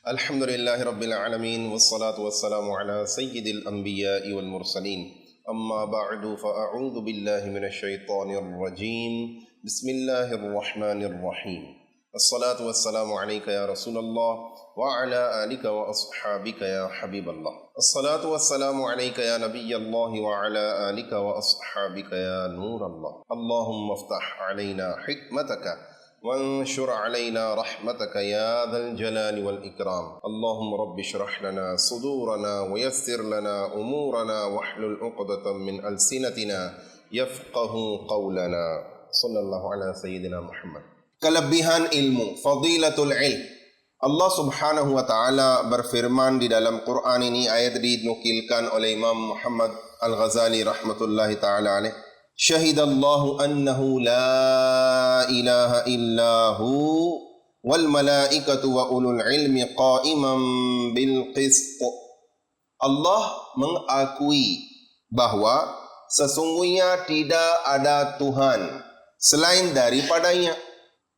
Alhamdulillahi Rabbil Alamin wassalatu wassalamu ala sayyidil anbiya'i wal mursalin. Amma ba'du fa'a'udhu billahi minasyaitanir rajim. Bismillahirrahmanirrahim. Assalatu wassalamu alayka ya Rasulullah wa ala alika wa ashabika ya Habiballah. Assalatu wassalamu alayka ya Nabiyallah wa ala alika wa ashabika ya Nurallah. Allahumma aftah alayna hikmataka وانشر علينا رحمتك يا ذا الجلال والإكرام. اللهم رب اشرح لنا صدورنا ويسر لنا أمورنا واحلل عقدة من ألسنتنا يفقه قولنا. صلى الله على سيدنا محمد. Kelebihan ilmu, fadilatul ilm. Allah Subhanahu wa taala berfirman di dalam Quran ini, ayat dinukilkan oleh Imam Muhammad Al-Ghazali rahmatullahi taala alaih. Syahidallahu annahu la ilaha illahu wal malaikatu wa ulul ilmi qa'iman bil qist. Allah mengakui bahwa sesungguhnya tidak ada Tuhan selain daripadanya,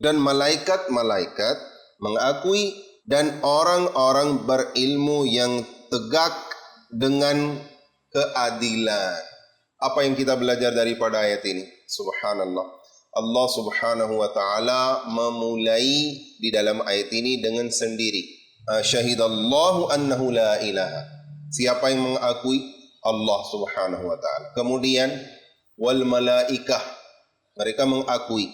dan malaikat-malaikat mengakui, dan orang-orang berilmu yang tegak dengan keadilan. Apa yang kita belajar daripada ayat ini? Subhanallah. Allah Subhanahu wa taala memulai di dalam ayat ini dengan sendiri. Syahidallahu annahu la ilaha. Siapa yang mengakui? Allah Subhanahu wa taala. Kemudian wal malaikah, mereka mengakui.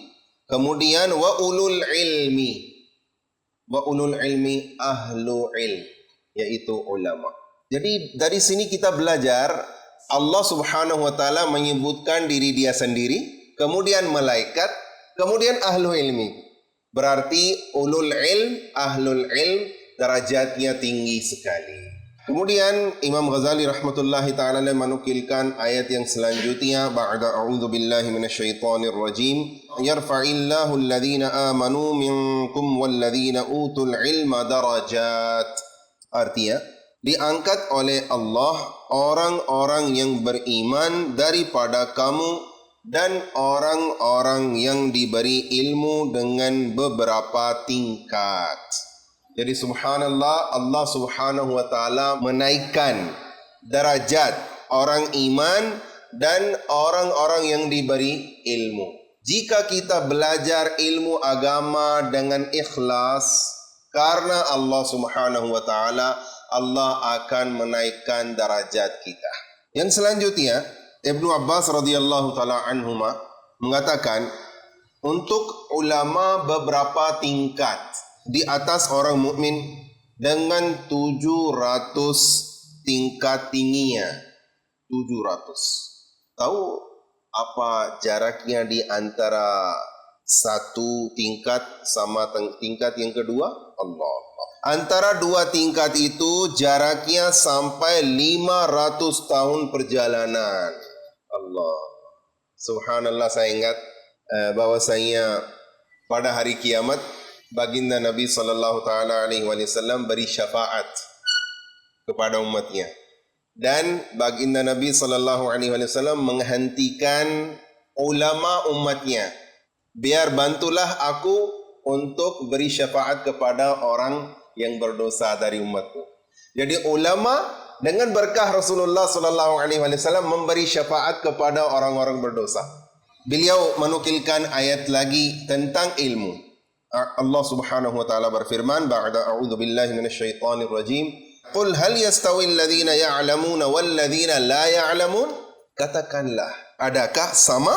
Kemudian wa ulul ilmi. Wa ulul ilmi ahlu ilm, yaitu ulama. Jadi dari sini kita belajar Allah Subhanahu wa taala menyebutkan diri dia sendiri, kemudian malaikat, kemudian ahlu ilmi. Berarti ulul ilm, ahlul ilm derajatnya tinggi sekali. Kemudian Imam Ghazali rahmatullahi taala menukilkan ayat yang selanjutnya, ba'da a'udzu billahi minasyaitonir rajim, yarfa'illahu alladhina amanu minkum walladhina utul ilma darajat. Artinya, diangkat oleh Allah orang-orang yang beriman daripada kamu dan orang-orang yang diberi ilmu dengan beberapa tingkat. Jadi subhanallah, Allah Subhanahu wa taala menaikkan derajat orang iman dan orang-orang yang diberi ilmu. Jika kita belajar ilmu agama dengan ikhlas karena Allah Subhanahu wa taala, Allah akan menaikkan derajat kita. Yang selanjutnya, Ibnu Abbas radhiyallahu taala anhuma mengatakan, untuk ulama beberapa tingkat di atas orang mukmin dengan 700 tingkat tingginya. 700. Tahu apa jaraknya di antara satu tingkat sama tingkat yang kedua? Allah. Antara dua tingkat itu jaraknya sampai 500 tahun perjalanan. Allah. Subhanallah, saya ingat bahwasanya pada hari kiamat baginda Nabi sallallahu taala alaihi wasallam beri syafaat kepada umatnya. Dan baginda Nabi sallallahu alaihi wasallam menghentikan ulama umatnya. Biar bantulah aku untuk beri syafaat kepada orang yang berdosa dari umatku. Jadi ulama dengan berkah Rasulullah sallallahu alaihi wasallam memberi syafaat kepada orang-orang berdosa. Beliau menukilkan ayat lagi tentang ilmu. Allah Subhanahu wa taala berfirman, ba'da a'udzu billahi minasyaitonir rajim, qul hal yastawil ladzina ya'lamuna wal ladzina la ya'lamun? Katakanlah, adakah sama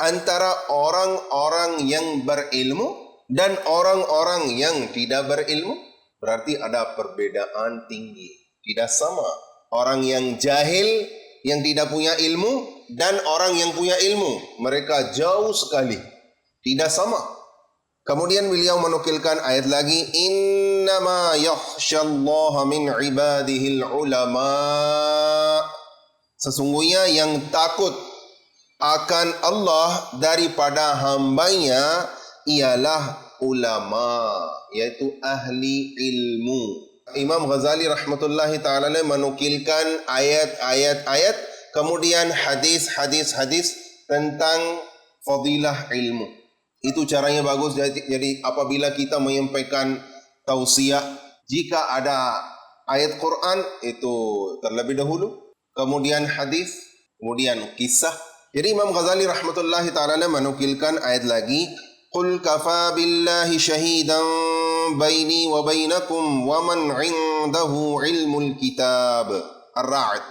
antara orang-orang yang berilmu dan orang-orang yang tidak berilmu? Berarti ada perbedaan tinggi. Tidak sama orang yang jahil, yang tidak punya ilmu, dan orang yang punya ilmu. Mereka jauh sekali. Tidak sama. Kemudian beliau menukilkan ayat lagi, innama yakhsyallaha min ibadihil ulama. Sesungguhnya yang takut akan Allah daripada hambanya ialah ulama, yaitu ahli ilmu. Imam Ghazali rahmatullahi ta'ala menukilkan ayat-ayat, kemudian hadis-hadis tentang fadilah ilmu. Itu caranya bagus. Jadi apabila kita menyampaikan tausiah, Jika ada ayat Quran itu terlebih dahulu, kemudian hadis, kemudian kisah. Jadi Imam Ghazali rahmatullahi ta'ala menukilkan ayat lagi, Qul kafa billahi syahidan baini wa bainakum wa man indahu ilmul kitab. Ar-Ra'd.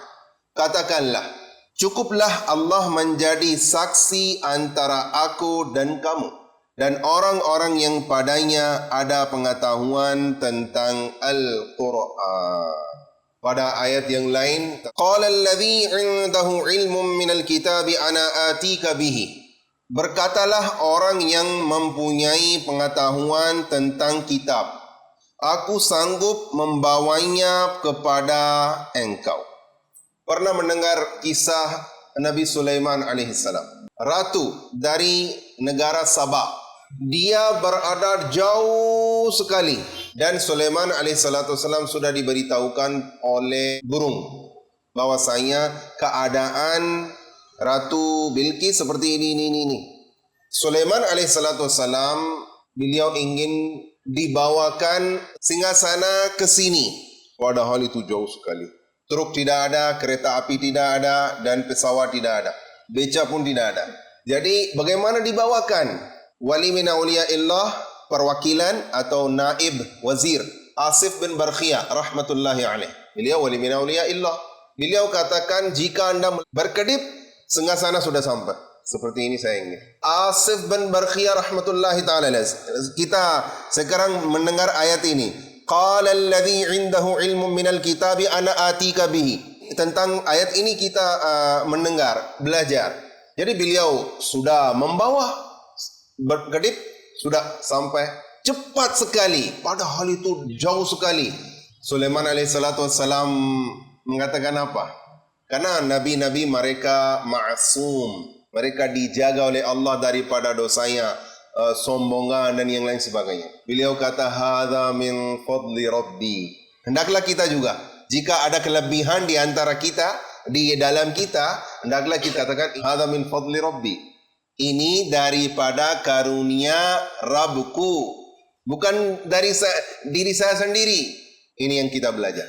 Katakanlah, cukuplah Allah menjadi saksi antara aku dan kamu dan orang-orang yang padanya ada pengetahuan tentang Al-Quran. Pada ayat yang lain, qala alladhi 'indahu 'ilmun minal kitabi ana atika bihi. Berkatalah orang yang mempunyai pengetahuan tentang kitab, aku sanggup membawanya kepada engkau. Pernah mendengar kisah Nabi Sulaiman alaihissalam, ratu dari negara Sabah. Dia berada jauh sekali dan Sulaiman alaihissalam sudah diberitahukan oleh burung bahwasanya keadaan Ratu Bilqis seperti ini. Sulaiman alaihissalam beliau ingin dibawakan singgasana ke sini, padahal itu jauh sekali. Truk tidak ada, kereta api tidak ada, dan pesawat tidak ada. Beca pun tidak ada. Jadi bagaimana dibawakan? Wali min awliyaillah, perwakilan atau naib wazir Asif bin Barkhiyah rahmatullahi alaih. Beliau wali min awliyaillah. Beliau katakan, jika anda berkedip, singgasana sudah sampai. Seperti ini saya ingin. Asif bin Barkhiyah rahmatullahi ta'ala. Kita sekarang mendengar ayat ini. Qala alladhi 'indahu 'ilmun minal kitabi ana atika bihi. Tentang ayat ini kita mendengar, belajar. Jadi beliau sudah membawa berkedip, sudah sampai cepat sekali, padahal itu jauh sekali. Sulaiman alaihissalam mengatakan apa? Karena nabi-nabi mereka ma'asum, mereka dijaga oleh Allah daripada dosanya, sombongan dan yang lain sebagainya. Beliau kata, hadza min fadli rabbi. Hendaklah kita juga, jika ada kelebihan di antara kita, di dalam kita, hendaklah kita katakan, hadza min fadli rabbi. Ini daripada karunia Rabbku, bukan dari diri saya sendiri. Ini yang kita belajar.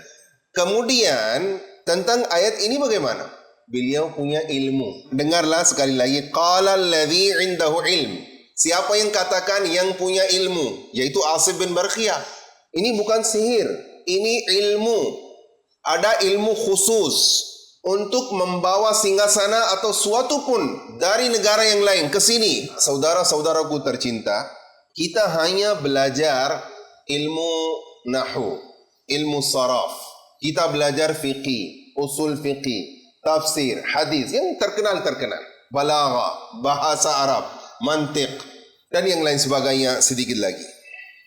Kemudian tentang ayat ini bagaimana? Beliau punya ilmu. Dengarlah sekali lagi. Qala alladhi 'indahu ilm. Siapa yang katakan yang punya ilmu? Yaitu Asif bin Barkhiyah. Ini bukan sihir. Ini ilmu. Ada ilmu khusus untuk membawa singgasana atau suatu pun dari negara yang lain ke sini. Saudara-saudaraku tercinta, kita hanya belajar ilmu nahu, ilmu saraf. Kita belajar fiqih, usul fiqih, tafsir, hadis yang terkenal. Balaghah, bahasa Arab, mantiq, dan yang lain sebagainya sedikit lagi.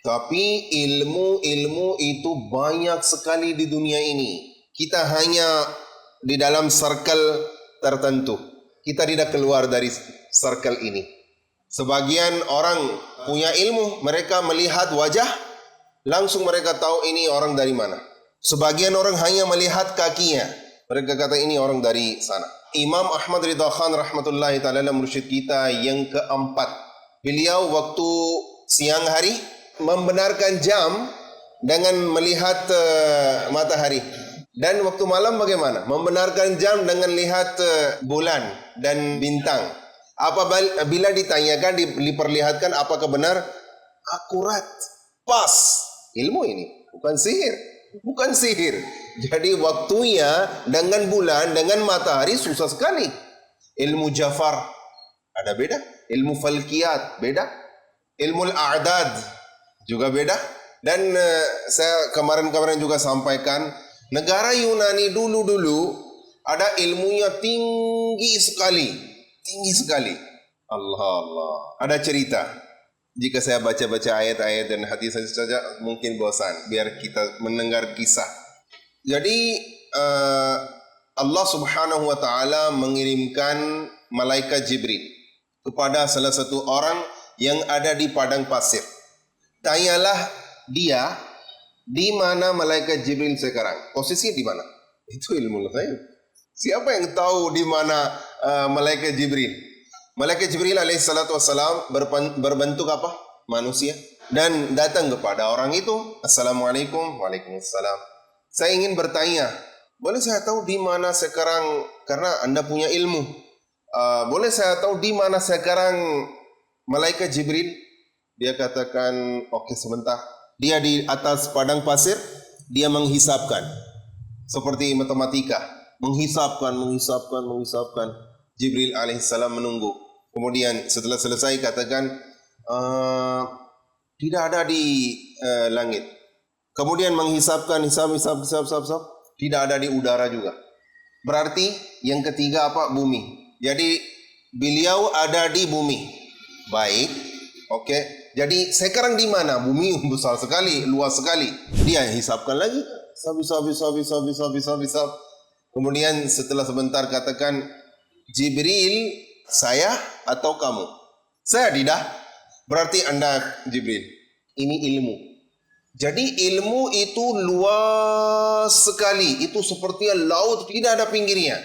Tapi ilmu itu banyak sekali di dunia ini. Kita hanya di dalam circle tertentu. Kita tidak keluar dari circle ini. Sebagian orang punya ilmu, mereka melihat wajah, langsung mereka tahu ini orang dari mana. Sebagian orang hanya melihat kakinya, mereka kata ini orang dari sana. Imam Ahmad Ridha Khan rahmatullahi ta'ala mursyid kita yang keempat. Beliau waktu siang hari membenarkan jam dengan melihat matahari. Dan waktu malam bagaimana? Membenarkan jam dengan lihat bulan dan bintang. Bila ditanyakan, diperlihatkan apakah benar? Akurat, pas. Ilmu ini bukan sihir. Bukan sihir. Jadi waktunya dengan bulan, dengan matahari susah sekali. Ilmu Jafar ada beda. Ilmu Falkiyat beda. Ilmu Al-A'dad juga beda. Dan saya kemarin juga sampaikan, negara Yunani dulu ada ilmunya tinggi sekali. Allah. Ada cerita. Jika saya baca-baca ayat-ayat dan hadis saja mungkin bosan. Biar kita mendengar kisah. Jadi Allah Subhanahu wa taala mengirimkan malaikat Jibril kepada salah satu orang yang ada di padang pasir. Tanyalah dia, di mana malaikat Jibril sekarang? Posisinya di mana? Itu ilmu ghaib. Siapa yang tahu di mana malaikat Jibril? Malaikat Jibril alaihissalatu wassalam berbentuk apa? Manusia. dan datang kepada orang itu. Assalamualaikum. Waalaikumsalam. Saya ingin bertanya, boleh saya tahu di mana sekarang, karena Anda punya ilmu, boleh saya tahu di mana sekarang malaikat Jibril? Dia katakan, oke sebentar. Dia di atas padang pasir, dia menghisapkan. Seperti matematika. Menghisapkan. Jibril alaihissalam menunggu. Kemudian setelah selesai katakan, tidak ada di langit. Kemudian menghisapkan, hisap. Tidak ada di udara juga. Berarti yang ketiga apa? Bumi. Jadi beliau ada di bumi. Baik. Oke. Jadi sekarang di mana? Bumi besar sekali, luas sekali. Dia hisapkan lagi. Hisap. Kemudian setelah sebentar katakan, Jibril, saya atau kamu? Saya tidak. Berarti Anda Jibril. Ini ilmu. Jadi ilmu itu luas sekali. Itu seperti laut, tidak ada pinggirnya.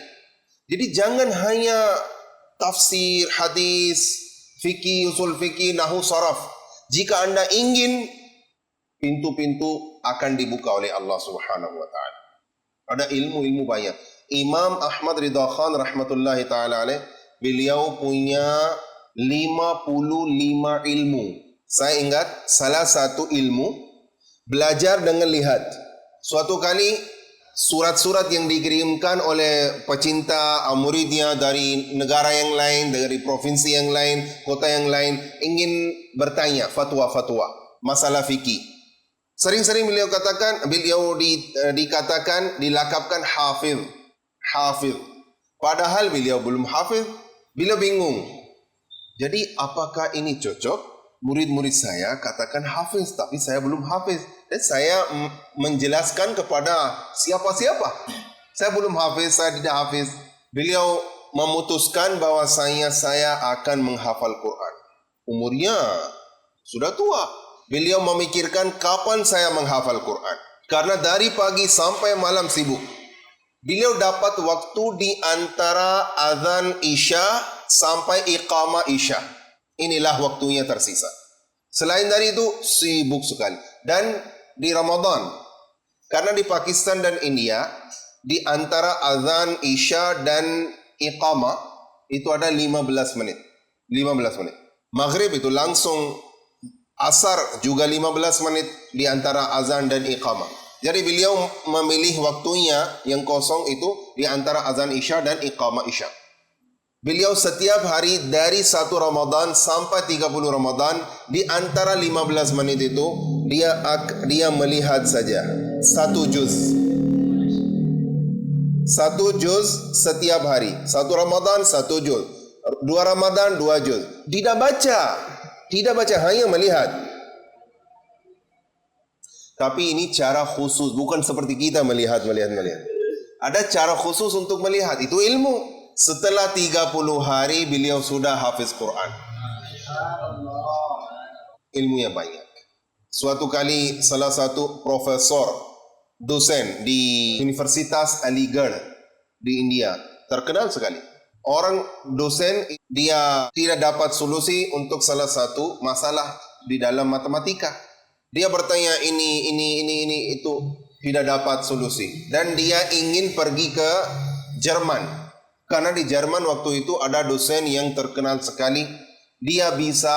Jadi jangan hanya tafsir, hadis, fikih, usul fikih, nahu, saraf. Jika Anda ingin, pintu-pintu akan dibuka oleh Allah Subhanahu wa taala. Ada ilmu-ilmu banyak. Imam Ahmad Ridha Khan rahmatullahi taala alaih, beliau punya 55 ilmu. Saya ingat salah satu ilmu belajar dengan lihat. Suatu kali surat-surat yang dikirimkan oleh pecinta muridnya dari negara yang lain, dari provinsi yang lain, kota yang lain, ingin bertanya fatwa-fatwa masalah fikih. Sering-sering beliau dikatakan, dilakapkan hafiz. Padahal beliau belum hafiz, beliau bingung. Jadi apakah ini cocok? Murid-murid saya katakan hafiz, tapi saya belum hafiz. Dan saya menjelaskan kepada siapa-siapa. Saya belum hafiz, saya tidak hafiz. Beliau memutuskan bahwa saya akan menghafal Quran. Umurnya sudah tua. Beliau memikirkan kapan saya menghafal Quran. Karena dari pagi sampai malam sibuk. Beliau dapat waktu di antara azan Isya sampai iqamah Isya. Inilah waktunya tersisa. Selain dari itu sibuk sekali. Dan di Ramadan, karena di Pakistan dan India, di antara azan Isya dan iqamah itu ada 15 menit. 15 menit. Maghrib itu langsung, asar juga 15 menit di antara azan dan iqamah. Jadi beliau memilih waktunya yang kosong itu di antara azan Isya dan iqamah Isya. Beliau setiap hari dari 1 Ramadan sampai 30 Ramadan, di antara 15 menit itu dia melihat saja 1 juz. 1 juz setiap hari. 1 Ramadan 1 juz. 2 Ramadan 2 juz. Tidak baca, hanya melihat. Tapi ini cara khusus, bukan seperti kita melihat. Ada cara khusus untuk melihat, itu ilmu. Setelah 30 hari beliau sudah hafiz Quran. Ilmunya banyak. Suatu kali salah satu profesor, dosen di Universitas Aligarh di India, terkenal sekali. Orang dosen, dia tidak dapat solusi untuk salah satu masalah di dalam matematika. Dia bertanya ini itu, tidak dapat solusi. Dan dia ingin pergi ke Jerman. Karena di Jerman waktu itu ada dosen yang terkenal sekali. Dia bisa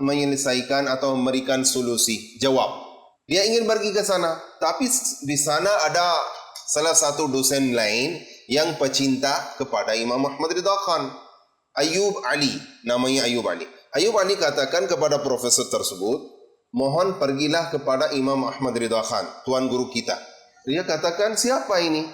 menyelesaikan atau memberikan solusi, jawab. Dia ingin pergi ke sana. Tapi di sana ada salah satu dosen lain yang pecinta kepada Imam Ahmad Ridha Khan. Ayub Ali, namanya Ayub Ali. Ayub Ali katakan kepada profesor tersebut, mohon pergilah kepada Imam Ahmad Ridha Khan, tuan guru kita. Dia katakan, siapa ini?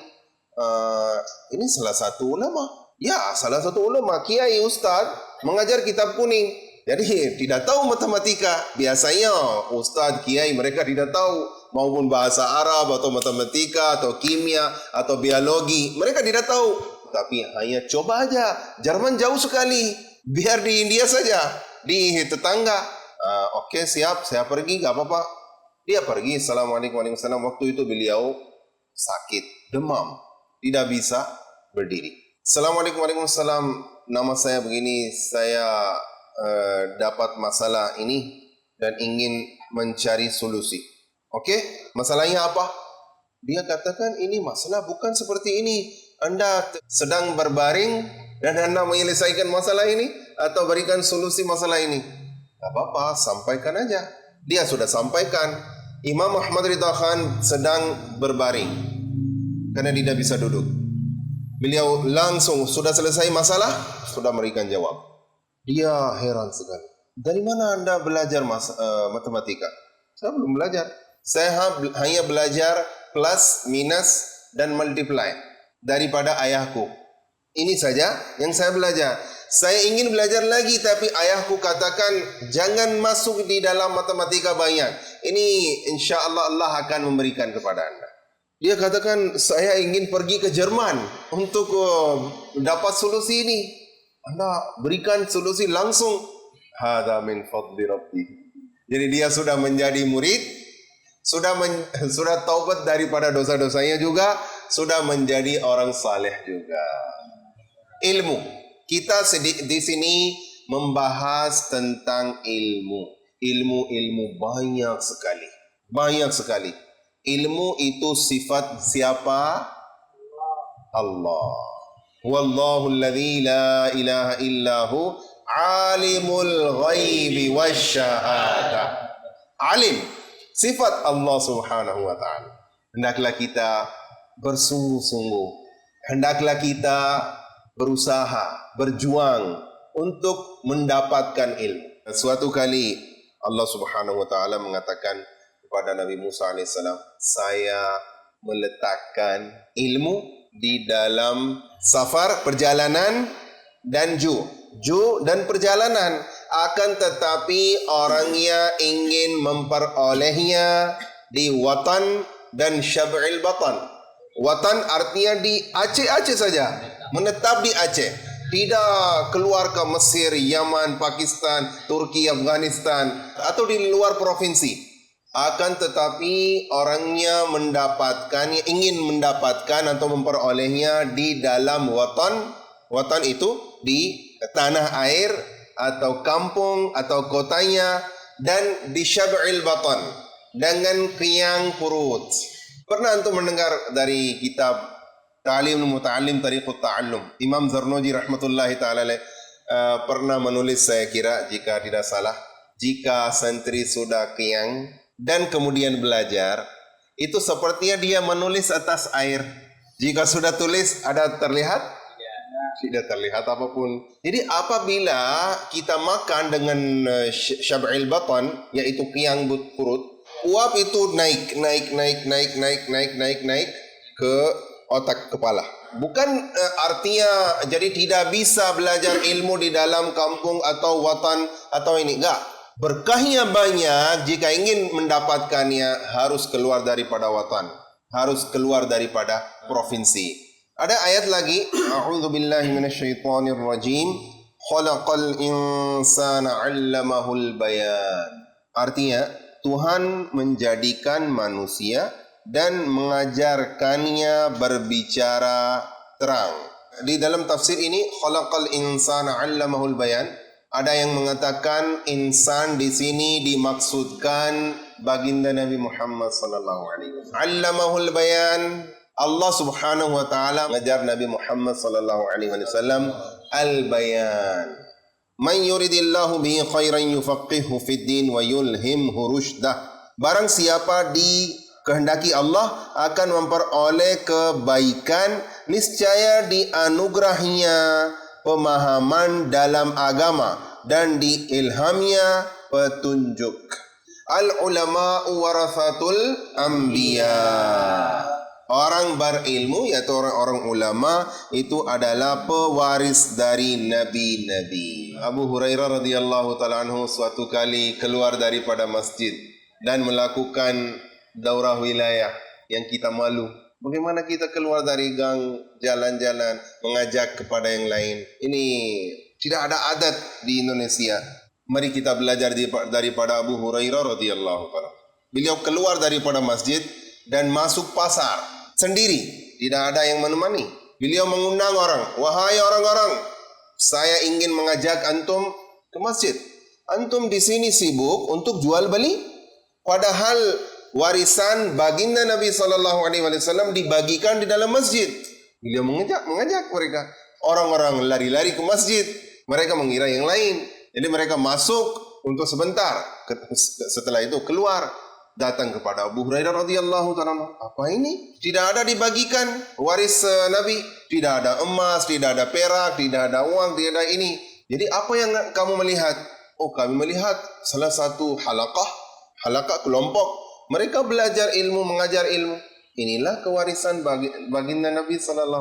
Ini salah satu ulama. Ya, salah satu ulama, kiai, ustaz, mengajar kitab kuning. Jadi tidak tahu matematika. Biasanya ustaz, kiai, mereka tidak tahu maupun bahasa Arab atau matematika atau kimia atau biologi. Mereka tidak tahu. Tapi hanya coba aja. Jerman jauh sekali. Biar di India saja, di tetangga. Oke, siap, saya pergi, gak apa-apa. Dia pergi. Assalamualaikum warahmatullahi wabarakatuh. Waktu itu beliau sakit, demam, tidak bisa berdiri. Assalamualaikum warahmatullahi wabarakatuh. Nama saya begini, saya dapat masalah ini. dan ingin mencari solusi. Okey, masalahnya apa? Dia katakan ini masalah bukan seperti ini. Anda sedang berbaring dan Anda menyelesaikan masalah ini atau berikan solusi masalah ini. Tak apa-apa, sampaikan aja. Dia sudah sampaikan. Imam Ahmad Ridha Khan sedang berbaring karena dia tidak bisa duduk. Beliau langsung sudah selesai masalah, sudah memberikan jawab. Dia heran sekali. Dari mana Anda belajar matematika? Saya belum belajar. Saya hanya belajar plus, minus, dan multiply daripada ayahku. Ini saja yang saya belajar. Saya ingin belajar lagi, tapi ayahku katakan jangan masuk di dalam matematika banyak. Ini insya Allah akan memberikan kepada Anda. Dia katakan saya ingin pergi ke Jerman untuk dapat solusi ini. Anda berikan solusi langsung. Hadza min fadli Rabbi. Jadi dia sudah menjadi murid, sudah taubat daripada dosa-dosanya juga, sudah menjadi orang saleh juga. Ilmu. Kita di sini membahas tentang ilmu. Ilmu banyak sekali. Banyak sekali. Ilmu itu sifat siapa? Allah. Wallahu alladzi la ilaha illahu alimul ghaibi wasyahadah. Alim, sifat Allah Subhanahu wa taala. Hendaklah kita bersungguh-sungguh. Hendaklah kita berusaha, berjuang untuk mendapatkan ilmu. Suatu kali Allah Subhanahu wa taala mengatakan kepada Nabi Musa alaihissalam, saya meletakkan ilmu di dalam safar, perjalanan, dan ju dan perjalanan. Akan tetapi orangnya ingin memperolehnya di watan dan syab'il batan. Watan artinya di Aceh saja, menetap di Aceh, tidak keluar ke Mesir, Yaman, Pakistan, Turki, Afghanistan, atau di luar provinsi. Akan tetapi orangnya ingin mendapatkan atau memperolehnya di dalam watan. Watan itu di tanah air atau kampung atau kotanya, dan di syab'il batan, dengan kenyang perut. Pernah antum mendengar dari kitab Ta'limul Muta'allim Tariqut Ta'allum, Imam Zarnuji rahmatullahi ta'ala pernah menulis, saya kira jika tidak salah, jika santri sudah kenyang dan kemudian belajar, itu sepertinya dia menulis atas air. Jika sudah tulis, ada terlihat? Tidak terlihat apapun. Jadi apabila kita makan dengan syab'il batan, yaitu kenyang perut, uap itu naik ke otak kepala. Bukan artinya jadi tidak bisa belajar ilmu di dalam kampung atau watan atau ini. Enggak. Berkahnya banyak. Jika ingin mendapatkannya harus keluar daripada watan, harus keluar daripada provinsi. Ada ayat lagi, a'udzubillahi minasyaitonir rajim, khalaqal insana 'allamahul bayan. Artinya Tuhan menjadikan manusia dan mengajarkannya berbicara terang. Di dalam tafsir ini, khalaqal insana 'allamahul bayan, ada yang mengatakan insan di sini dimaksudkan baginda Nabi Muhammad sallallahu alaihi wasallam. 'Allamahul bayan, Allah Subhanahu wa taala mengajar Nabi Muhammad sallallahu alaihi wasallam al-bayan. Man yuridillahu bihi khairan yufaqihu fid din wa yulhimhu rusydah. Barang siapa dikehendaki Allah akan memperoleh kebaikan, niscaya dianugerahinya pemahaman dalam agama dan diilhamnya petunjuk. Al-ulama'u warathatul anbiya. Orang berilmu, yaitu orang-orang ulama, itu adalah pewaris dari nabi-nabi. Abu Hurairah radhiyallahu ta'ala anhu suatu kali keluar daripada masjid dan melakukan daurah wilayah yang kita malu. Bagaimana kita keluar dari gang, jalan-jalan, mengajak kepada yang lain. Ini tidak ada adat di Indonesia. Mari kita belajar daripada Abu Hurairah radhiyallahu ta'ala. Beliau keluar daripada masjid dan masuk pasar sendiri, tidak ada yang menemani. Beliau mengundang orang, wahai orang-orang, saya ingin mengajak antum ke masjid. Antum di sini sibuk untuk jual beli, padahal warisan baginda Nabi SAW dibagikan di dalam masjid. Beliau mengajak mereka. Orang-orang lari-lari ke masjid. Mereka mengira yang lain. Jadi mereka masuk untuk sebentar. Setelah itu keluar. Datang kepada Abu Hurairah radhiyallahu ta'ala. Apa ini? Tidak ada dibagikan waris Nabi. Tidak ada emas, tidak ada perak, tidak ada uang, tidak ada ini. Jadi apa yang kamu melihat? Oh, kami melihat salah satu halaqah kelompok. Mereka belajar ilmu, mengajar ilmu. Inilah kewarisan baginda Nabi SAW.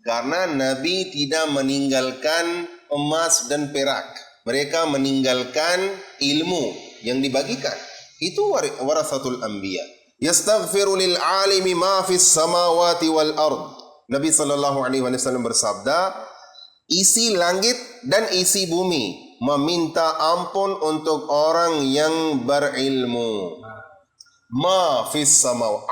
Karena Nabi tidak meninggalkan emas dan perak. Mereka meninggalkan ilmu yang dibagikan. Itu warasatul anbiya. Yastaghfiru lil alimi ma fis samawati wal ard. Nabi SAW bersabda, isi langit dan isi bumi meminta ampun untuk orang yang berilmu. Ma fis samawat,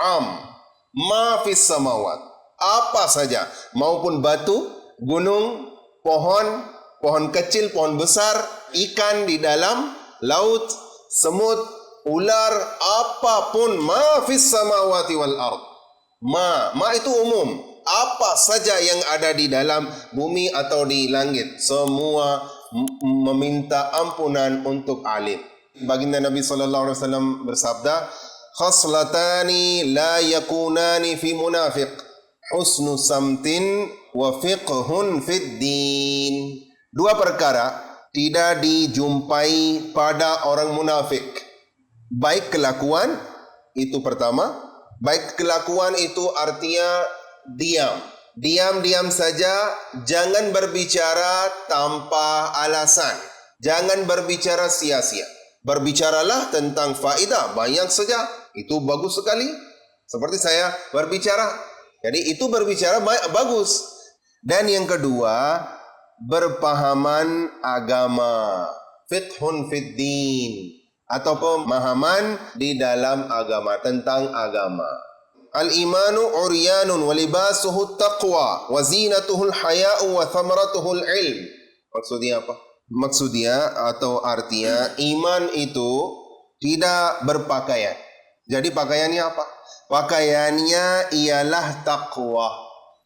apa saja, maupun batu, gunung, pohon kecil, pohon besar, ikan di dalam laut, semut, ular, apapun. Ma fis samawati wal ard. Ma itu umum. Apa saja yang ada di dalam bumi atau di langit, semua meminta ampunan untuk alim. Baginda Nabi SAW bersabda, khaslatani la yakunani fi munafiq, husnu samtin wa fiqhun fid din. Dua perkara tidak dijumpai pada orang munafik. Baik kelakuan, itu pertama. Baik kelakuan itu artinya diam. Diam saja, jangan berbicara tanpa alasan. Jangan berbicara sia-sia. Berbicaralah tentang faedah, banyak saja. Itu bagus sekali. Seperti saya berbicara. Jadi itu berbicara bagus. Dan yang kedua, berpahaman agama. Fiqhun fid din. Atau pemahaman di dalam agama, tentang agama. Al-imanu uryanun wa libasuhu taqwa wa zinatuhul haya'u wa thamaratuhul ilm. Maksudnya apa? Maksudnya atau artinya iman itu tidak berpakaian. Jadi pakaiannya apa? Pakaiannya ialah taqwa.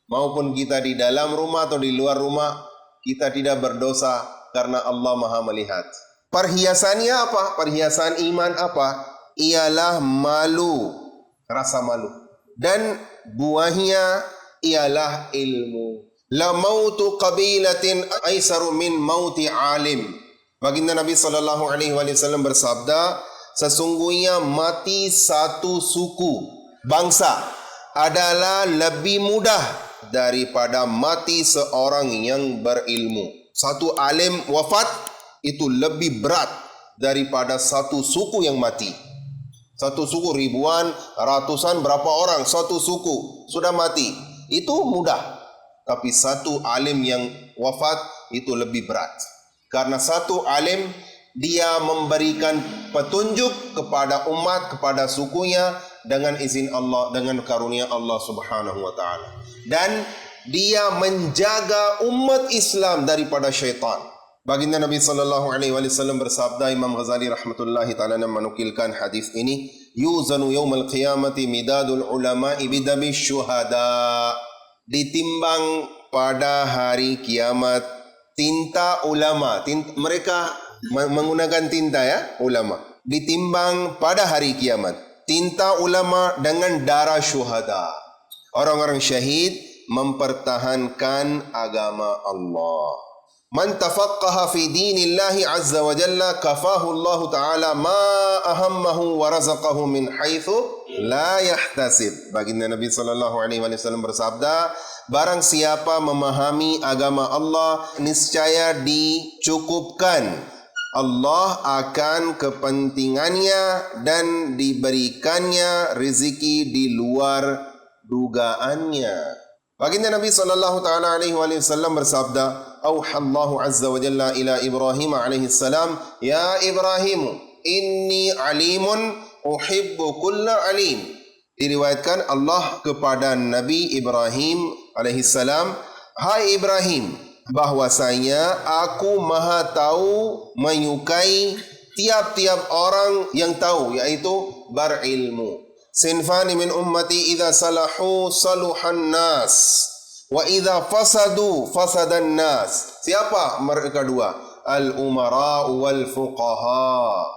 Maupun kita di dalam rumah atau di luar rumah, kita tidak berdosa karena Allah Maha melihat. Perhiasannya apa? Perhiasan iman apa? Ialah malu, rasa malu. Dan buahnya ialah ilmu. La mautu qabilatin aisaru min mauti alim. Baginda Nabi SAW bersabda, sesungguhnya mati satu suku, bangsa, adalah lebih mudah daripada mati seorang yang berilmu. Satu alim wafat itu lebih berat daripada satu suku yang mati. Satu suku ribuan, ratusan, berapa orang, satu suku sudah mati. Itu mudah. Tapi satu alim yang wafat itu lebih berat. Karena satu alim, dia memberikan petunjuk kepada umat, kepada sukunya dengan izin Allah, dengan karunia Allah Subhanahu wa taala. Dan dia menjaga umat Islam daripada syaitan. Baginda Nabi SAW bersabda, Imam Ghazali rahmatullahi ta'ala menukilkan hadis ini, yuzanu yawmal qiyamati midadul ulama'i bidami syuhada. Ditimbang pada hari kiamat tinta ulama. Mereka menggunakan tinta ya, ulama. Ditimbang pada hari kiamat tinta ulama dengan darah syuhada. Orang-orang syahid mempertahankan agama Allah. Man tafaqqaha fi dinillahi azza wa jalla kafahu Allah ta'ala ma ahammahu wa razaqahu min haitsu la yahtasib. Baginda Nabi SAW bersabda, barang siapa memahami agama Allah, niscaya dicukupkan Allah akan kepentingannya dan diberikannya rezeki di luar dugaannya. Baginda Nabi SAW bersabda, Auhallahu azza wa jalla ila Ibrahim alaihi salam, ya Ibrahim, inni alimun uhibbu kulla alim. Diriwayatkan Allah kepada Nabi Ibrahim alaihi salam, hai Ibrahim, bahwasanya aku maha tahu menyukai tiap-tiap orang yang tahu, yaitu berilmu. Sinfani min ummati idza salahu saluhan nas wa idza fasadu fasadan nas. Siapa mereka dua? Al-umara wal fuqaha.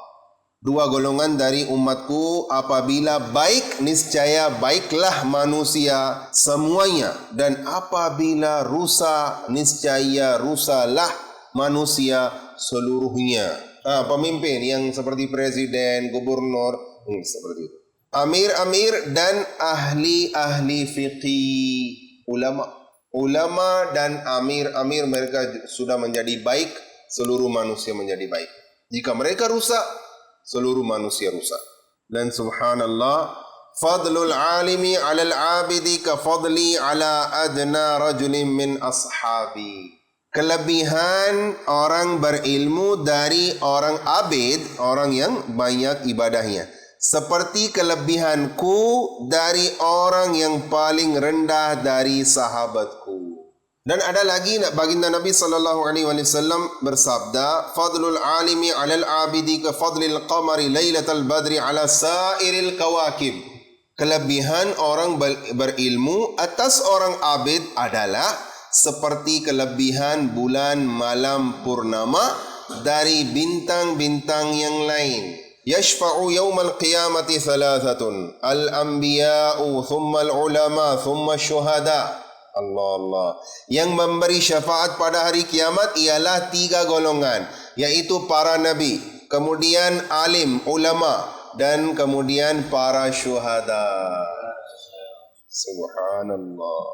Dua golongan dari umatku, apabila baik niscaya baiklah manusia semuanya, dan apabila rusak niscaya rusaklah manusia seluruhnya. Pemimpin yang seperti presiden, gubernur, seperti itu. Amir-amir dan ahli-ahli fiqih, ulama dan amir-amir, mereka sudah menjadi baik, seluruh manusia menjadi baik. Jika mereka rusak, seluruh manusia rusak. Dan subhanallah, fadlul alimi alal abidi ka fadli ala adna rajulin min ashabi. Kelebihan orang berilmu dari orang abid, orang yang banyak ibadahnya, seperti kelebihanku dari orang yang paling rendah dari sahabatku. Dan ada lagi baginda Nabi sallallahu alaihi wasallam bersabda, fadlul alimi 'alal 'abidi ka fadlil qamari lailatal badri 'ala sairil kawakib. Kelebihan orang berilmu atas orang abid adalah seperti kelebihan bulan malam purnama dari bintang-bintang yang lain. Yashfa'u yawmal qiyamati thalathatun, al-anbiya'u thumma al-ulama thumma syuhada. Allah. Yang memberi syafaat pada hari kiamat ialah 3 golongan, yaitu para nabi, kemudian alim, ulama, dan kemudian para syuhada. Subhanallah.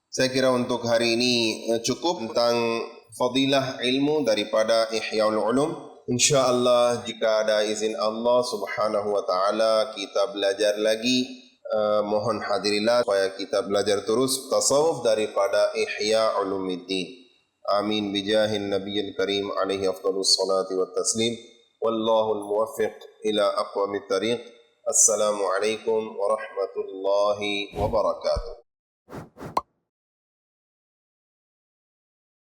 Saya kira untuk hari ini cukup tentang fadilah ilmu daripada Ihyaul Ulum. InsyaAllah jika ada izin Allah subhanahu wa ta'ala, kita belajar lagi. Mohon hadirilah supaya kita belajar terus tasawuf daripada Ihya Ulumuddin. Amin bijahin nabiyil karim alaihi afdalus salati wat taslim. Wallahul muwaffiq ila aqwamit tariq. Assalamualaikum warahmatullahi wabarakatuh.